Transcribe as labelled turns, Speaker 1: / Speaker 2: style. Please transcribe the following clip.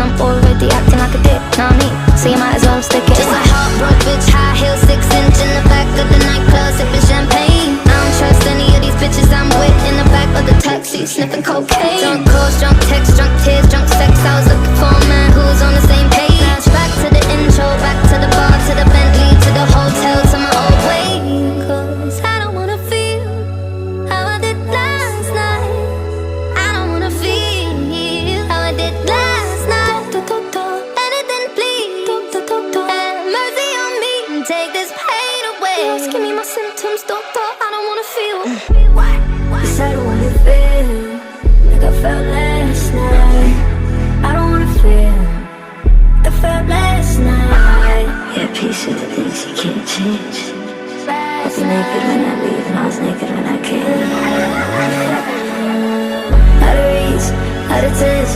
Speaker 1: I'm already acting like a dick, know what I mean? So you might as well stick it. Just a heartbroken bitch, high heel, 6-inch in the back of the nightclub, sipping champagne. I don't trust any of these bitches I'm with in the back of the taxi, sniffing cocaine. Drunk calls, drunk texts, drunk tears, drunk sex. I was looking for a man who was on the same page. Back to the intro, back to the bar, to the Bentley, to the hotel, to my old way. 'Cause I don't wanna feel how I did last night. I don't wanna feel how I did last night. Anything please, have mercy on me and take this pain away. Just give me my symptoms, doctor, I don't wanna feel.
Speaker 2: Yes, I don't wanna feel like I felt last night. I don't wanna feel like I felt last night. Yeah, peace with the things you can't change. I was naked when I leave and I was naked when I came. Out of reach, out of touch.